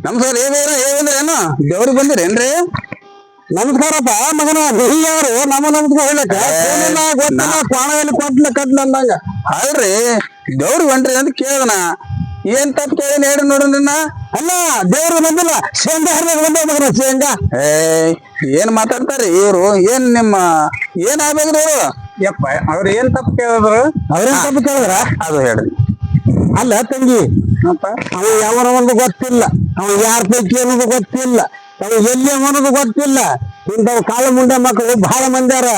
ನಮಸ್ಕಾರ ಏನು ದೇವ್ರಿಗೆ ಬಂದಿರೇನ್ರಿ? ನಮಸ್ಕಾರಪ್ಪ ಮಗನ ಯಾರು ನಮ್ಮ ನಮ್ಸ್ಕಾರ ಹೇಳಕ್ಕ ಪ್ರಾಣದಲ್ಲಿ ಕೊಟ್ಲ ಕಟ್ಲ ಅಂದಂಗ ಅಲ್ರಿ ದೇವ್ರಿಗೆ ಹೊಂಟ್ರಿ ಅಂತ ಕೇಳದನ ಏನ್ ತಪ್ಪ ಕೇಳಿ ಹೇಳಿ ನೋಡ್ರಿ ಅಲ್ಲ ದೇವ್ರಿಗೆ ಬಂದಿಲ್ಲ ಶೇಂಗಾ ಹರಿದಾಗ ಬಂದ ಮಗನ ಶೇಂಗಾ. ಏನ್ ಮಾತಾಡ್ತಾರಿ ಇವ್ರು? ಏನ್ ನಿಮ್ಮ ಏನ್ ಆಗ್ಬೇಕ್ರಿ ಇವ್ರು? ಯಪ್ಪ ಅವ್ರ ಏನ್ ತಪ್ಪು ಕೇಳಿದ್ರು? ಅವ್ರೇನ್ ತಪ್ಪು ಕೇಳಿದ್ರ ಅದು ಹೇಳ್ರಿ. ಅಲ್ಲ ತಂಗಿ ಅವ ಯಾವನ ಒಂದು ಗೊತ್ತಿಲ್ಲ, ಅವ ಯಾರ ಪೈಕಿ ಅನ್ನೋದು ಗೊತ್ತಿಲ್ಲ, ಅವ ಎಲ್ಲಿ ಅನ್ನೋದು ಗೊತ್ತಿಲ್ಲ. ಇಂಥವ್ ಕಾಳ ಮುಂಡೆ ಮಕ್ಕಳು ಬಹಳ ಮಂದ್ಯಾರ.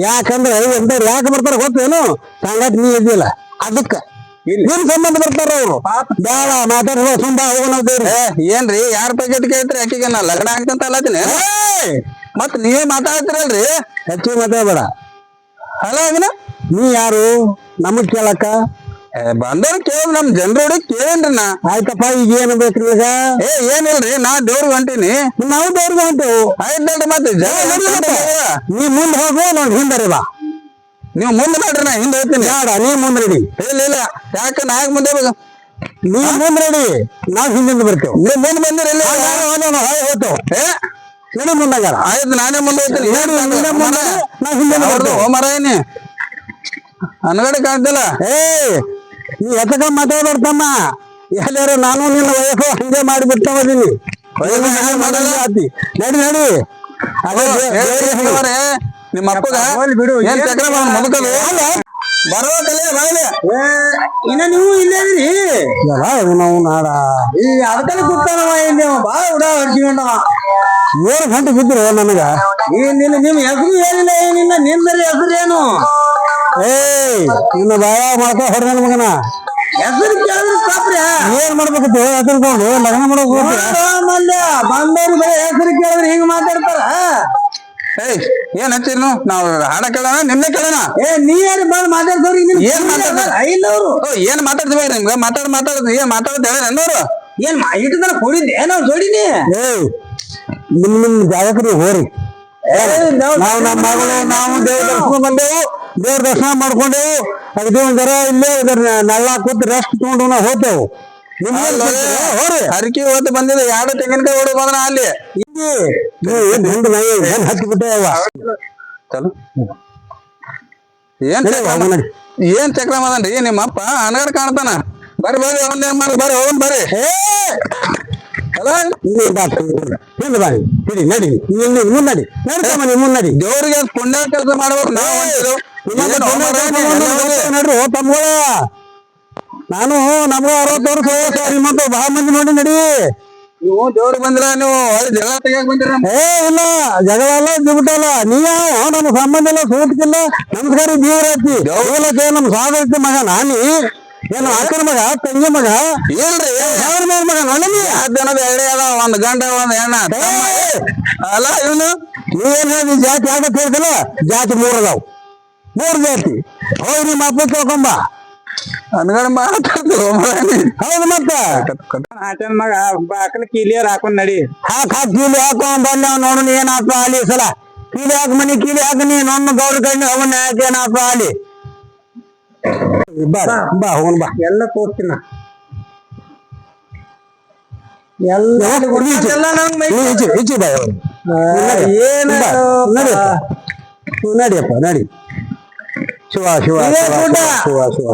ಯಾಕಂದ್ರೆ ಎಂದವ್ರು ಯಾಕೆ ಬರ್ತಾರ ಗೊತ್ತೇನು? ಸಂಗತಿ ನೀ ಇದ್ದಿಲ್ಲ ಅದಕ್ಕ ನಿಮ್ ಸಂಬಂಧ ಬರ್ತಾರ ಅವ್ರು. ಬೇಡ ಮಾತಾಡುವ ಸುಂಬ ಹೋಗೋಣ ದೇವ್ರಿ. ಏನ್ರಿ ಯಾರ ಪ್ಯಾಕೆಟ್ ಕೇಳ್ತೀರಿ? ಅಕ್ಕಿಗೆ ನಾ ಲಗ್ನ ಆಗ್ತಂತ ಅಲ್ಲತೀನಿ ಮತ್ ನೀವೇ ಮಾತಾಡ್ತಿರಲ್ರಿ. ಹೆಚ್ಚಿಗೆ ಮಾತಾಡ್ಬೇಡ. ಅಲ್ಲ ಅದನ್ನ ನೀ ಯಾರು ನಮಗ್ ಕೇಳಕ್ಕ? ಬಂದವ್ರು ಕೇಳ ನಮ್ ಜನರೋಡಿ ಕೇಳೇನ್ರಿ ನಾ. ಆಯ್ತಪ್ಪ ಈಗ ಏನು ಬೇಕ್ರಿ ಈಗ? ಏನಿಲ್ರಿ ನಾ ದೇವ್ರಿಗೆ ಹೊಂಟೀನಿ. ನಾವು ದೇವ್ರಿಗೆ ಹೊಂಟೇವು. ಆಯ್ತು ಮತ್ತೆ ನೀ ಮುಂದೆ ಹೋಗು ನೋಡಿ ಹಿಂದರಿ ಬಾ. ನೀವು ಮುಂದೆ ಮಾಡ್ರಿ ನಾ ಹಿಂದೆ ಹೋಗ್ತೀನಿ. ಬೇಡ ನೀ ಮುಂದೆ ರೆಡಿ. ಇಲ್ಲ ಯಾಕ ನಾ ಯಾಕೆ ಮುಂದೆ ಬೇಕು? ನೀ ಮುಂದೆ ರೆಡಿ, ನಾವ್ ಹಿಂದಿಂದ ಬರ್ತೇವೆ. ನೀವು ಮುಂದೆ ಬಂದಿರಲ್ಲ ಹೋಗ್ತೇವೆ ನಡಿ ಮುಂದಾಗಾರ. ಆಯ್ತು ನಾನೇ ಮುಂದೆ ಹೋಗ್ತೀನಿ. ನಾವ್ ಹಿಂದೆ ಹೋಮರಾಯನಿ ಅನ್ಗಡೆ ಕಾಣ್ತಿಲ್ಲ. ನೀ ಎತ್ತಕ ಮಾತಾಡ್ತಮ್ಮ. ಎಲ್ಲಾರ ನಾನು ನಿನ್ನ ವಯಸ್ಸು ಹಂಗೆ ಮಾಡಿಬಿಡ್ತಾ ಹೋದೀನಿ. ನಡಿ ನಡಿ ನಿಮ್ಮ ಅಪ್ಪಗ ಬಿಡು ಮುದುಕಲು ಬರುವ ಕಲೆ ಬಾಯಿಲೆ. ಇನ್ನ ನೀವು ಇಲ್ಲೇ ನಾವು ನಾಡ ಈ ಅದಕ್ಕಲ್ಲಿ ಕೂತಾನವ ಇಲ್ಲಿ ಬಾಳ ಉಡಾ ಹೊಡ್ಕೊಂಡವ. 7 ಗಂಟೆ ಬಿದ್ರು ನನಗ. ನಿಮ್ ಹೆಸರು ಏನಿಲ್ಲ, ಏನಿಲ್ಲ ನಿಂದರಿ ಹೆಸರು ಏನು? ಇನ್ನು ಬಾಳ ಮಾಡ್ಕೊ ಹೊಡೆದ ಮಗನ ಹೆಸರು ಕೇಳಿದ್ರೆ ಪಾಪ್ರ ಏನ್ ಮಾಡ್ಬೇಕತ್ತು? ಹೆಸರುಕೊಂಡು ಲಗ್ನ ಮಾಡೋದು ಮಲ್ಯ ಬಂದವ್ರು ಬರೀ ಹೆಸರು ಕೇಳಿದ್ರೆ ಹಿಂಗ ಮಾತಾಡ್ತಾರ. ಏನ್ ಹಚ್ಚಿರ್ನು? ನಾವು ಹಾಡ ಕೇಳೋಣ ನಿಮ್ನೆ ಕೇಳೋಣ. ನೀ ಯಾರು ಬಂದ್ ಮಾತಾಡ್ದವ್ರಿ? ಏನ್ ಐನವ್ರು ಏನ್ ಮಾತಾಡ್ತೀವಿ ನಿಮ್ಗೆ? ಮಾತಾಡ್ದು ಏನ್ ಮಾತಾಡ್ದ ಅನ್ನೋರು ಏನ್ ಇಟ್ಟದನ ಕೊಡಿದ್ದೆ ನಾವು ಜೋಡಿನಿ. ನಿಮ್ ಜಾಗಕ್ರಿ ಹೋರಿ. ನಾವು ನಮ್ಮ ಮಗಳು ನಾವು ದೇವ್ರ ದರ್ಶನ ಬಂದೆವು, ದೇವ್ರ ದರ್ಶನ ಮಾಡ್ಕೊಂಡೆವು. ಅಗದಿ ಒಂದ್ ಜರ ಇಲ್ಲೇ ನಳ್ಳ ಕೂತ್ ರೆಸ್ಟ್ ತಗೊಂಡು ನಾವು ಹೋಗ್ತೇವು. ಹರಕಿ ಹೊತ್ತು ಬಂದಿದೆ 2 ತೆಂಗಿನಕಾಯಿ ಹೊಡೆ ಬಂದ್ರ ಅಲ್ಲಿ ಹತ್ತಿ ಬಿಟ್ಟೆ ಏನ್ ಚಕ್ರ ಮಾಡನ್ರಿ ನಿಮ್ಮ ಅಪ್ಪ ಅನಗಡ ಕಾಣ್ತಾನ. ಬರ್ರಿ ಬರ್ರಿ ಅವನ್ ಏನ್ ಮಾಡಿ ಬರ್ರಿ ಹೋಗನ್ ಬರ್ರಿ. ನಡಿ ನಡಿ ಮುನ್ನಡಿ ನಡಿ ಮುನ್ನಡಿ. ದೇವ್ರಿಗೆ ಪುಣ್ಯ ಕೆಲಸ ಮಾಡ್ಬೇಕು ನಾವು. ನೋಡ್ರಿ ತಮ್ಮಗಳ ನಾನು ನಮ್ಗ 60 ವರ್ಷ ವಯಸ್ಸು. ನಿಮ್ಮಂತ ಬಹಳ ಮಂದಿ ನೋಡಿ ನಡಿ. ನೀವು ದೇವ್ರಿಗೆ ಬಂದ್ರ ನೀವು ಜಗಳ ತೆಗಿಯಕ್ ಬಂದಿರ? ಇಲ್ಲ ಜಗಳ ಎಲ್ಲ ಬಿಟ್ಟಲ್ಲ. ನೀವ ನಮ್ ಸಂಬಂಧ ಎಲ್ಲ ಸೂಟ್ಕಿಲ್ಲ. ನಮಸ್ಕಾರ ದೇವ್ರೈತಿ ದೇವಲಕ್ಕೆ ನಮ್ ಸಾಧೈತಿ ಮಗ. ನಾನಿ ಏನು ಅಕ್ಕನ ಮಗ ತಂಗಿ ಮಗ ಇಲ್ರಿ ಸಾವಿರ ಮೇಲೆ ಮಗ ನೋಡಿ. 10 ಜನದ ಎಳೆ ಅದ, ಒಂದ್ ಗಂಡ ಒಂದ್ ಹೆಣ್ಣ ಅಲ್ಲ. ಇವನು ನೀವೇನ್ ಹೇಳಿ ಜಾತಿ ಯಾಕಂತ ಹೇಳ್ತಿಲ್ಲ? ಜಾತಿ 3 ಅದಾವ್, 3 ಜಾತಿ. ಹೋಗಿ ನಿಮ್ಮ ಅಪ್ಪ ಕೇಳ್ಕೊಂಬ. ಅನ್ಗಡ ಮಾತಾಡ್ತು ಹೌದು ಮತ್ತ ಆಚನ್ ಮಗ ಬಾಕಲ್ ಕೀಲಿಯರ್ ಹಾಕೊಂಡ್ ನಡಿ. ಹಾಕ್ ಕೀಲಿ ಹಾಕೊಂಡ್ ಬಂದ ನೋಡು ಏನ್ ಹಾಕ ಅಲ್ಲಿ ಸಲ. ಕೀಲಿ ಹಾಕ ಮನಿ ಕೀಲಿ ಹಾಕ ನೀ ನೊನ್ನ ಗೌಡ ಕಣ್ಣು ಅವನ್ನ ಯಾಕೆ ಏನ್ ಹಾಕ ಅಲ್ಲಿ. ಬಾ ಹೋಗೋಣ ಬಾ. ಎಲ್ಲ ತೋರ್ಸ್ತೀನ ಹೆಚ್ಚು ಬಾ. ಏನ ನಡಿಯಪ್ಪ ನಡಿ. ಶಿವ ಶಿವ ಶಿವ ಶಿವ ಶಿವ.